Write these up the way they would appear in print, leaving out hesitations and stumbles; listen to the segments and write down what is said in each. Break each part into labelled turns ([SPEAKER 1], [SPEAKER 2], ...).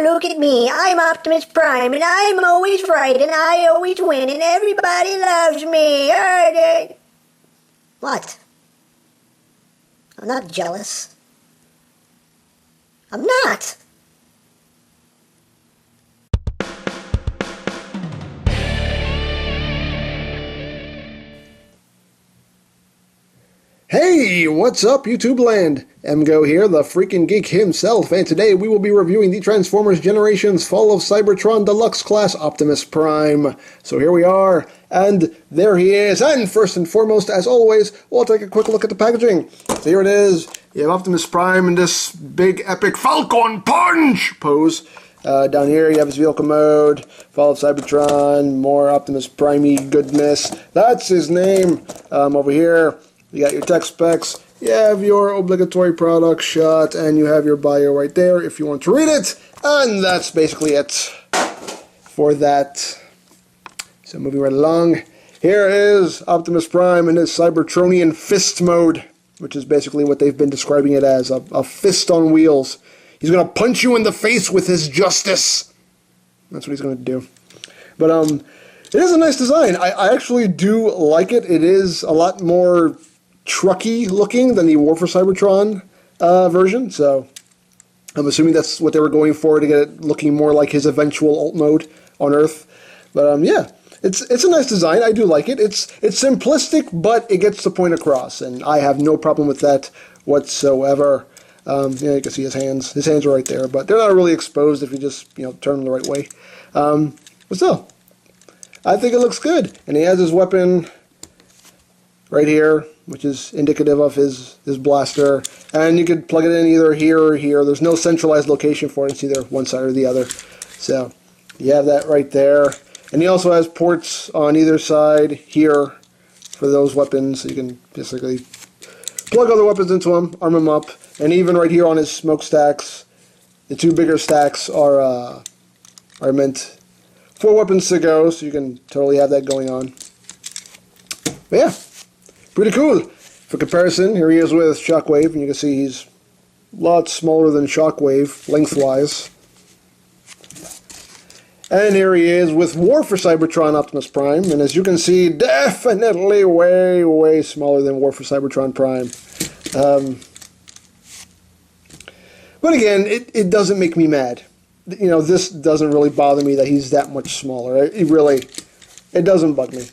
[SPEAKER 1] look at me. I'm Optimus Prime, and I'm always right, and I always win, and everybody loves me. What? I'm not jealous. I'm not.
[SPEAKER 2] Hey, what's up, YouTube land? EmGo here, the freaking geek himself, and today we will be reviewing the Transformers Generations Fall of Cybertron Deluxe class Optimus Prime. So here we are, and there he is, and first and foremost, as always, we'll take a quick look at the packaging. So here it is, you have Optimus Prime in this big epic Falcon Punch pose. Down here you have his vehicle mode, Fall of Cybertron, more Optimus Prime-y goodness, that's his name. Over here, you got your tech specs, you have your obligatory product shot, and you have your bio right there if you want to read it. And that's basically it for that. So moving right along, here is Optimus Prime in his Cybertronian fist mode, which is basically what they've been describing it as, a fist on wheels. He's going to punch you in the face with his justice. That's what he's going to do. But it is a nice design. I actually do like it. It is a lot more trucky looking than the War for Cybertron version, so I'm assuming that's what they were going for, to get it looking more like his eventual alt mode on Earth. But yeah, it's a nice design. I do like it. It's simplistic, but it gets the point across, and I have no problem with that whatsoever. Yeah, you can see his hands. His hands are right there, but they're not really exposed if you just turn them the right way. But still, I think it looks good, and he has his weapon right here, which is indicative of his blaster, and you could plug it in either here or here. There's no centralized location for it. It's either one side or the other. So you have that right there, and he also has ports on either side here for those weapons, so you can basically plug other weapons into them, arm them up, and even right here on his smokestacks, the two bigger stacks are meant for weapons to go, so you can totally have that going on. But yeah, pretty cool. For comparison, here he is with Shockwave, and you can see he's a lot smaller than Shockwave, lengthwise. And here he is with War for Cybertron Optimus Prime, and as you can see, definitely way, way smaller than War for Cybertron Prime. But again, it doesn't make me mad. This doesn't really bother me that he's that much smaller. It doesn't bug me.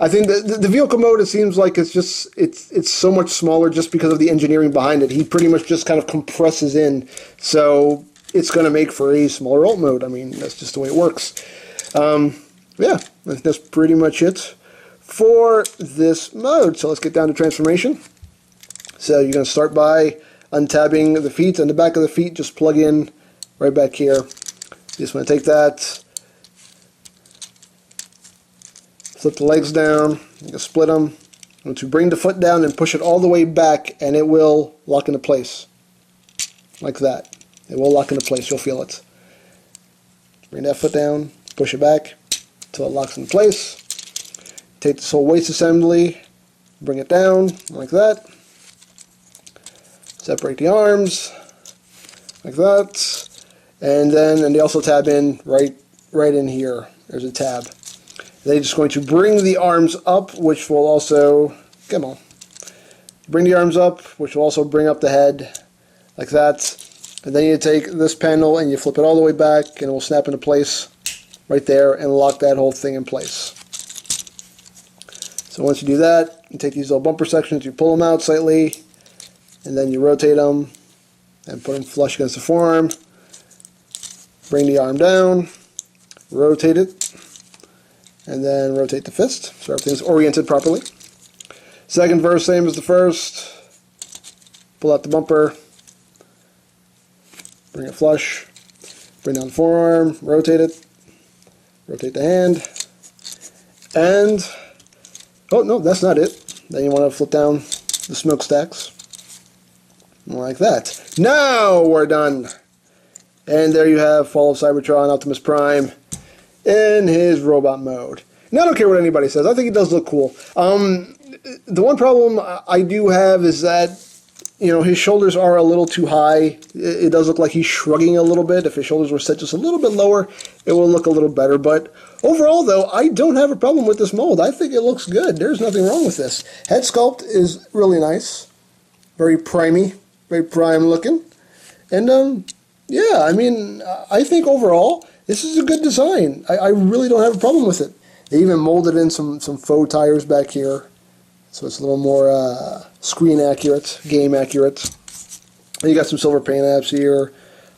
[SPEAKER 2] I think the vehicle mode, it seems like it's so much smaller just because of the engineering behind it. He pretty much just kind of compresses in, so it's going to make for a smaller alt mode. I mean, that's just the way it works. Yeah, that's pretty much it for this mode. So let's get down to transformation. So you're going to start by untabbing the feet, and the back of the feet just plug in right back here. You just want to take that, flip the legs down, you can split them. Once you bring the foot down and push it all the way back, and it will lock into place. Like that. It will lock into place, you'll feel it. Bring that foot down, push it back until it locks into place. Take this whole waist assembly, bring it down like that. Separate the arms like that. And they also tab in right in here. There's a tab. Then you're just going to bring the arms up, which will also, come on, bring the arms up, which will also bring up the head, like that. And then you take this panel and you flip it all the way back, and it will snap into place right there and lock that whole thing in place. So once you do that, you take these little bumper sections, you pull them out slightly, and then you rotate them and put them flush against the forearm. Bring the arm down, rotate it, and then rotate the fist so everything's oriented properly. Second verse, same as the first. Pull out the bumper, bring it flush, bring down the forearm, rotate it, rotate the hand, and, oh no, that's not it. Then you want to flip down the smokestacks, like that. Now we're done. And there you have Fall of Cybertron Optimus Prime in his robot mode. Now I don't care what anybody says, I think it does look cool. The one problem I do have is that you know, his shoulders are a little too high. It does look like he's shrugging a little bit. If his shoulders were set just a little bit lower, it will look a little better. But overall, though, I don't have a problem with this mold. I think it looks good. There's nothing wrong with this. Head sculpt is really nice. Very primey, very prime looking. And, yeah, I mean, I think overall, this is a good design. I really don't have a problem with it. They even molded in some faux tires back here. So it's a little more screen accurate, game accurate. And you got some silver paint apps here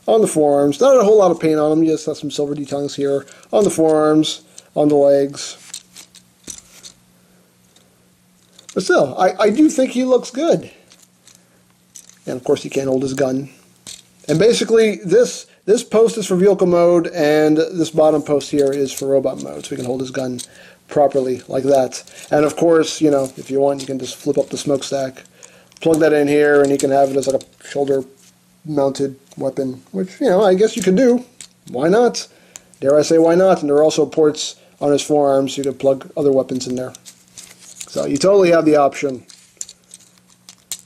[SPEAKER 2] on the forearms. Not a whole lot of paint on them, you just got some silver detailing here on the forearms, on the legs. But still, I do think he looks good. And of course he can't hold his gun. And basically this post is for vehicle mode, and this bottom post here is for robot mode, so he can hold his gun properly like that. And of course, you know, if you want, you can just flip up the smokestack, plug that in here, and you can have it as like a shoulder mounted weapon, which, you know, I guess you could do. Why not? Dare I say why not? And there are also ports on his forearms, so you can plug other weapons in there. So you totally have the option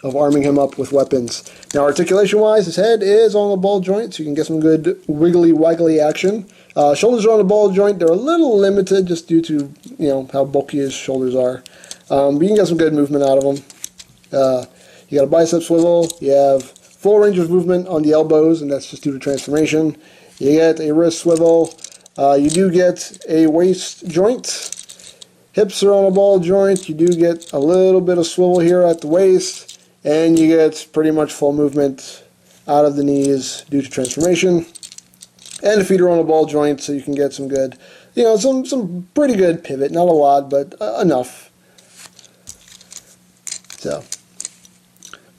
[SPEAKER 2] of arming him up with weapons. Now, articulation-wise, his head is on the ball joint, so you can get some good wiggly-waggly action. Shoulders are on the ball joint. They're a little limited just due to, you know, how bulky his shoulders are. But you can get some good movement out of them. You got a bicep swivel. You have full range of movement on the elbows, and that's just due to transformation. You get a wrist swivel. You do get a waist joint. Hips are on a ball joint. You do get a little bit of swivel here at the waist. And you get pretty much full movement out of the knees due to transformation. And the feet are on a ball joint, so you can get some good, you know, some pretty good pivot. Not a lot, but enough. So,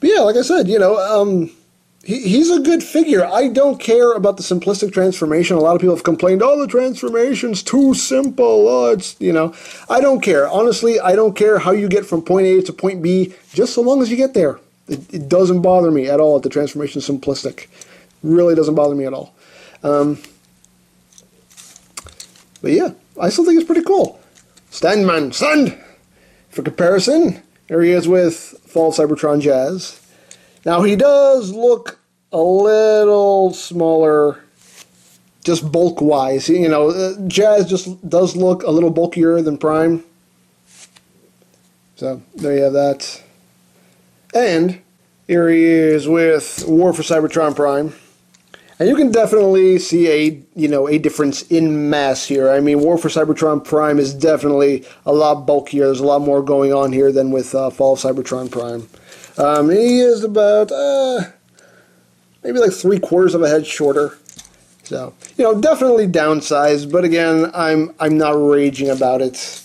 [SPEAKER 2] but yeah, like I said, you know, he's a good figure. I don't care about the simplistic transformation. A lot of people have complained, oh, the transformation's too simple. Oh, it's, you know, I don't care. Honestly, I don't care how you get from point A to point B, just so long as you get there. It doesn't bother me at all if the transformation is simplistic. Really doesn't bother me at all. But yeah, I still think it's pretty cool. Stand, man, stand! For comparison, here he is with Fall of Cybertron Jazz. Now, he does look a little smaller, just bulk-wise. You know, Jazz just does look a little bulkier than Prime. So, there you have that. And here he is with War for Cybertron Prime. And you can definitely see a difference in mass here. I mean, War for Cybertron Prime is definitely a lot bulkier. There's a lot more going on here than with Fall of Cybertron Prime. He is about maybe like 3/4 of a head shorter. So, you know, definitely downsized, but again, I'm not raging about it.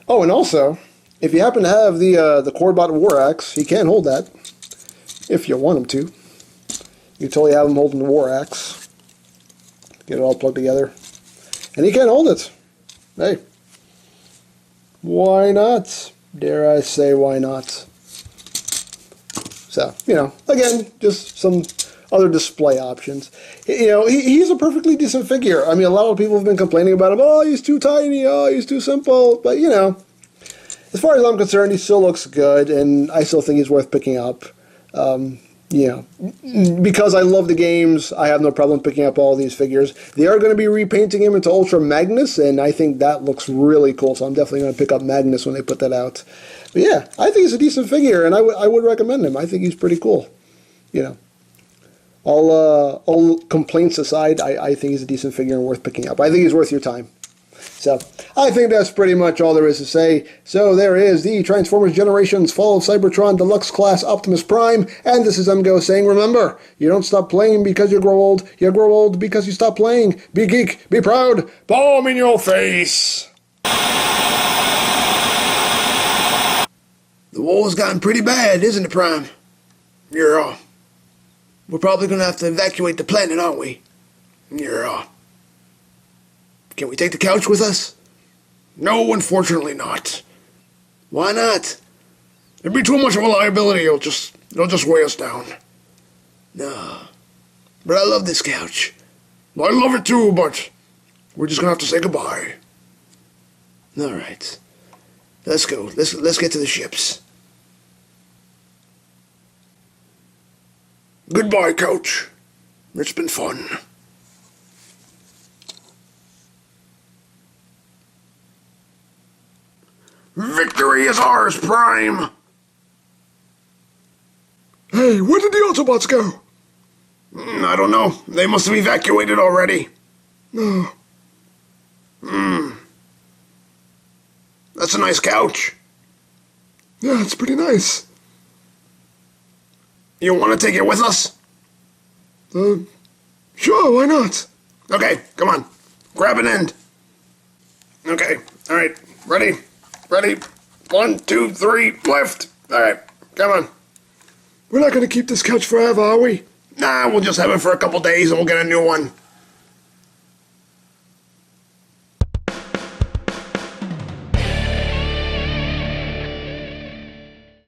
[SPEAKER 2] Oh, and also, if you happen to have the Corbot War Axe, he can hold that, if you want him to. You totally have him holding the War Axe. Get it all plugged together. And he can hold it. Hey. Why not? Dare I say why not? So, you know, again, just some other display options. You know, he's a perfectly decent figure. I mean, a lot of people have been complaining about him. Oh, he's too tiny. Oh, he's too simple. But, you know, as far as I'm concerned, he still looks good, and I still think he's worth picking up. You know, because I love the games, I have no problem picking up all these figures. They are going to be repainting him into Ultra Magnus, and I think that looks really cool, so I'm definitely going to pick up Magnus when they put that out. But yeah, I think he's a decent figure, and I would recommend him. I think he's pretty cool. You know, all complaints aside, I think he's a decent figure and worth picking up. I think he's worth your time. So, I think that's pretty much all there is to say. So, there is the Transformers Generations Fall of Cybertron Deluxe Class Optimus Prime, and this is EmGo saying, remember, you don't stop playing because you grow old because you stop playing. Be geek, be proud, bomb in your face! The war's gotten pretty bad, isn't it, Prime? Yeah. We're probably gonna have to evacuate the planet, aren't we? Yeah. Can we take the couch with us? No, unfortunately not. Why not? It'd be too much of a liability. It'll just weigh us down. No. But I love this couch. I love it too, but we're just gonna have to say goodbye. All right. Let's go. Let's get to the ships. Goodbye, Coach. It's been fun. Victory is ours, Prime! Hey, where did the Autobots go? I don't know. They must have evacuated already. No. That's a nice couch. Yeah, it's pretty nice. You want to take it with us? Sure, why not? Okay, come on. Grab an end. Okay, alright. Ready? Ready? 1, 2, 3, left. Alright, come on. We're not going to keep this couch forever, are we? Nah, we'll just have it for a couple days and we'll get a new one.